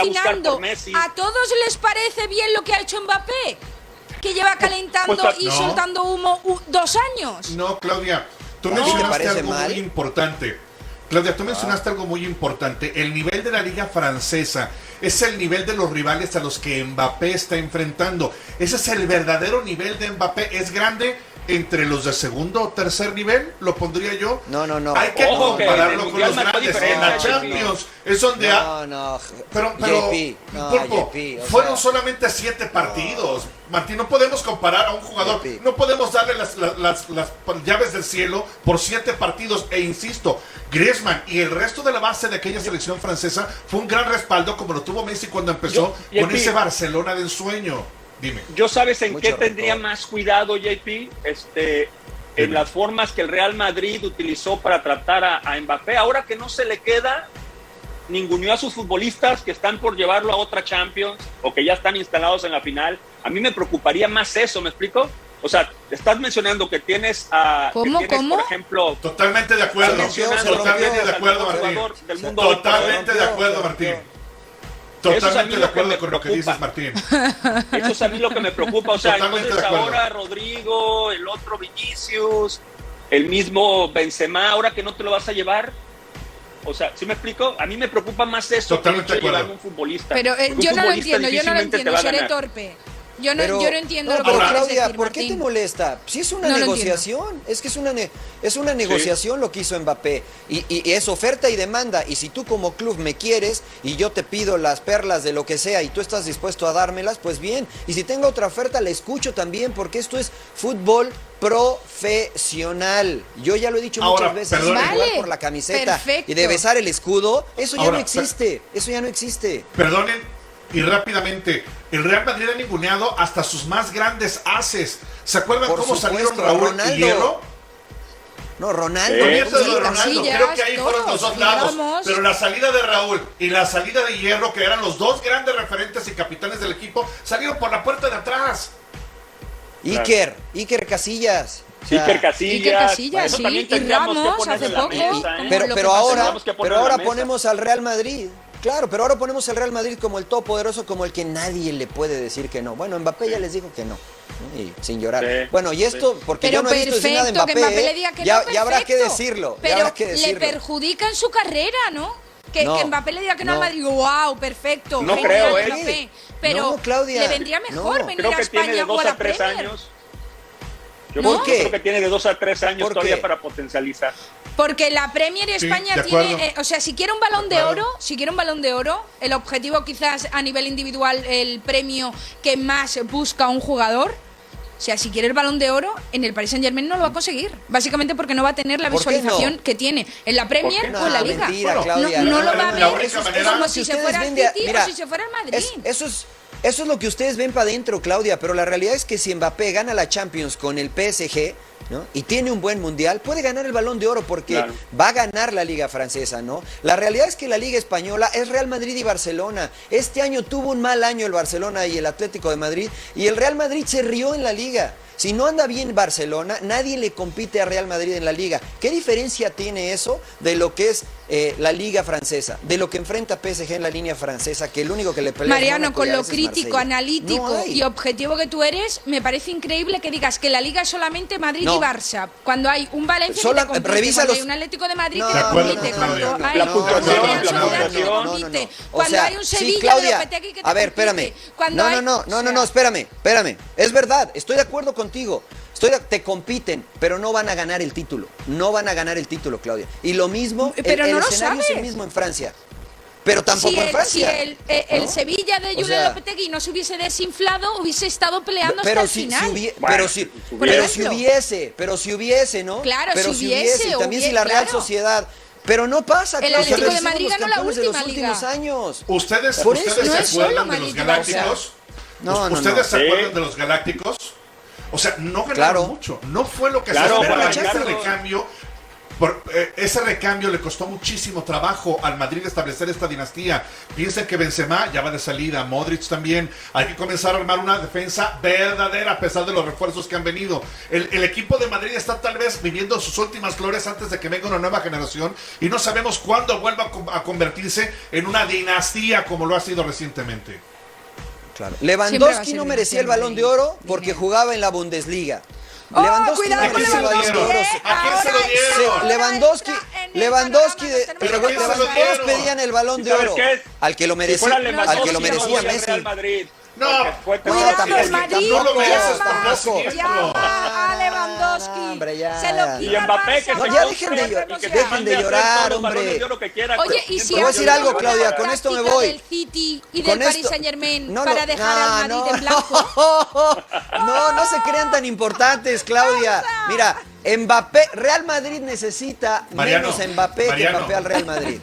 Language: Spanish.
alucinando. Messi. ¿A todos les parece bien lo que ha hecho Mbappé? Que lleva calentando y soltando humo 2 años. No, Claudia, tú ¿No te mencionaste parece algo mal? muy importante. Claudia, tú mencionaste algo muy importante. El nivel de la liga francesa es el nivel de los rivales a los que Mbappé está enfrentando. Ese es el verdadero nivel de Mbappé. Es grande entre los de segundo o tercer nivel, lo pondría yo. No. Hay que Ojo, que compararlo el con los Mundial marcó grandes. En la diferencia, Champions es donde No. Pero JP, no, Pulpo, JP, o fueron sea, solamente 7 partidos. Martín, no podemos comparar a un jugador. JP. No podemos darle las llaves del cielo por 7 partidos. E insisto, Griezmann y el resto de la base de aquella selección francesa fue un gran respaldo como lo tuvo Messi cuando empezó con JP, ese Barcelona de ensueño. Dime. Yo sabes en Mucho qué tendría rencor. más cuidado, JP, en las formas que el Real Madrid utilizó para tratar a Mbappé. Ahora que no se le queda, ninguneó a sus futbolistas que están por llevarlo a otra Champions o que ya están instalados en la final. A mí me preocuparía más eso, ¿me explico? O sea, estás mencionando que tienes a... ¿Cómo? por ejemplo... Totalmente de acuerdo. mencionando Totalmente de al acuerdo, mejor Martín. jugador del mundo Totalmente de acuerdo, Martín. Totalmente de acuerdo me con lo que preocupa. dices, Martín. Eso es a mí lo que me preocupa. O sea, Totalmente entonces de acuerdo. ahora Rodrigo, el otro Vinicius, el mismo Benzema, ahora que no te lo vas a llevar. O sea, ¿sí me explico? A mí me preocupa más eso Totalmente que el hecho de de llevarme acuerdo. un futbolista. Pero Porque un yo no lo futbolista entiendo, difícilmente te va a seré ganar. torpe. Yo no entiendo lo que pero Ahora- quieres Claudia, decir, ¿por qué te Martín. molesta? Si es una No lo negociación, es que es una negociación lo que hizo Mbappé y es oferta y demanda, y si tú como club me quieres y yo te pido las perlas de lo que sea y tú estás dispuesto a dármelas, pues bien, y si tengo otra oferta la escucho también, porque esto es fútbol profesional. Yo ya lo he dicho Ahora, muchas veces, perdone. eso de jugar Vale, por la camiseta perfecto. y de besar el escudo, eso ya Ahora, no existe, eso ya no existe. Perdonen, y rápidamente, el Real Madrid ha ninguneado hasta sus más grandes haces. ¿Se acuerdan Por cómo supuesto, salieron Raúl Ronaldo. y Hierro? No, Ronaldo. Sí. Olvídate de Sí, Ronaldo, Casillas, creo que ahí fueron todos, los dos lados. digamos. Pero la salida de Raúl y la salida de Hierro, que eran los dos grandes referentes y capitanes del equipo, salieron por la puerta de atrás. Iker Casillas. O sea, Iker Casillas. Iker Casillas, Eso sí, también y tendríamos que Ramos ponerlo hace en la poco, mesa, como ¿eh? lo que pero pasó. ahora, Tenemos que ponerlo pero en la ahora mesa. ponemos al Real Madrid. Claro, pero ahora ponemos al Real Madrid como el todopoderoso, como el que nadie le puede decir que no. Bueno, Mbappé ya les dijo que no. Y sin llorar. Sí, Bueno, y esto, porque Pero yo no he visto decir nada de perfecto, Mbappé, que Mbappé le diga que ya, no, ya habrá que perfecto. decirlo. ya Pero habrá que le decirlo. perjudica en su carrera, ¿no? Que No, Mbappé le diga que no, no. al Madrid, wow, perfecto. No genial, creo, ¿eh? Mbappé. Pero No, Claudia, le vendría mejor no. venir Creo a que España tiene a de 2 jugar a a 3 Premier. años. Yo ¿No? qué? creo que tiene de 2 a 3 años ¿Por todavía qué? para potencializar. Porque la Premier y Sí, España de acuerdo. tiene, o sea, si quiere un balón De de acuerdo. oro, el objetivo quizás a nivel individual, el premio que más busca un jugador, o sea, si quiere el balón de oro, en el Paris Saint-Germain no lo va a conseguir, básicamente porque no va a tener la ¿Por qué visualización no? que tiene en la Premier ¿Por qué o en la No, Liga. mentira, Bueno, Claudia. no lo va a la ver, única es manera- como Si si se ustedes fuera al ven de- City mira, o si se fuera al Madrid. Eso es lo que ustedes ven para adentro, Claudia, pero la realidad es que si Mbappé gana la Champions con el PSG, ¿no? Y tiene un buen mundial, puede ganar el Balón de Oro porque Claro. va a ganar la Liga Francesa, ¿no? La realidad es que la Liga Española es Real Madrid y Barcelona. Este año tuvo un mal año el Barcelona y el Atlético de Madrid, y el Real Madrid se rió en la Liga. Si no anda bien Barcelona, nadie le compite a Real Madrid en la Liga. ¿Qué diferencia tiene eso de lo que es la Liga Francesa? De lo que enfrenta PSG en la línea francesa, que el único que le pelea es Mariano, Mónaco con y a lo veces crítico, Marsella. analítico No hay. y objetivo que tú eres, me parece increíble que digas que la Liga es solamente Madrid No. y Barça. Cuando hay un Valencia Sola- que te compite, revisa cuando los- hay un Atlético de Madrid No, que te de acuerdo compite, con cuando Claudia. hay La un puntuación, Real la Sociedad que te puntuación. compite, O cuando sea, hay un sí, Sevilla Claudia, de Lopetegui que te a ver, compite, espérame. cuando hay- No, espérame. Es verdad, estoy de acuerdo contigo. Te compiten, pero no van a ganar el título. No van a ganar el título, Claudia. Y lo mismo, Pero el no lo escenario es el sabes. mismo en Francia. Pero tampoco en Si Francia. el ¿no? Sevilla de O Julen sea, Lopetegui no se hubiese desinflado, hubiese estado peleando hasta pero el si, final. Bueno, pero si hubiese, ¿no? Claro, pero si hubiese, y también si la Real claro. Sociedad. Pero no pasa, El Claudia, Atlético de revisemos Madrid los ganó la campeones de los última últimos liga. años. ¿Ustedes, Por eso, ustedes no se es solo acuerdan de Madrid los y Barça. Galácticos? No. ¿Ustedes se Sí. acuerdan de los Galácticos? O sea, no ganaron Claro. mucho. No fue lo que Claro, se esperaba. para Ya Champions. de cambio, Ese recambio le costó muchísimo trabajo al Madrid establecer esta dinastía. Piensen que Benzema ya va de salida, Modric también. Hay que comenzar a armar una defensa verdadera a pesar de los refuerzos que han venido. El equipo de Madrid está tal vez viviendo sus últimas glorias antes de que venga una nueva generación y no sabemos cuándo vuelva a convertirse en una dinastía como lo ha sido recientemente. Claro. Lewandowski no merecía el Balón de Oro porque jugaba en la Bundesliga. Lewandowski cuidado no con merecía el Balón de Oro. ¿A quién se lo dieron? Lewandowski, pero ¿A quién se lo todos dieron? pedían el Balón de Oro. Al que lo merecía, al que lo merecía Messi. Madrid. No, Cuidado, el Madrid no lo mereces llama a Lewandowski. Hombre, ya. Se lo Y quita Mbappé que Barça, se ya compre, dejen de llorar, hombre. Oye, y si Te voy a decir hacen algo, una Claudia, con esto me táctica voy. del City y Con del Paris esto- Saint-Germain No, para dejar al Madrid en blanco. No se crean tan importantes, Claudia. Mira, Mbappé, Real Madrid necesita Mariano, menos Mbappé que Mariano. Mbappé al Real Madrid.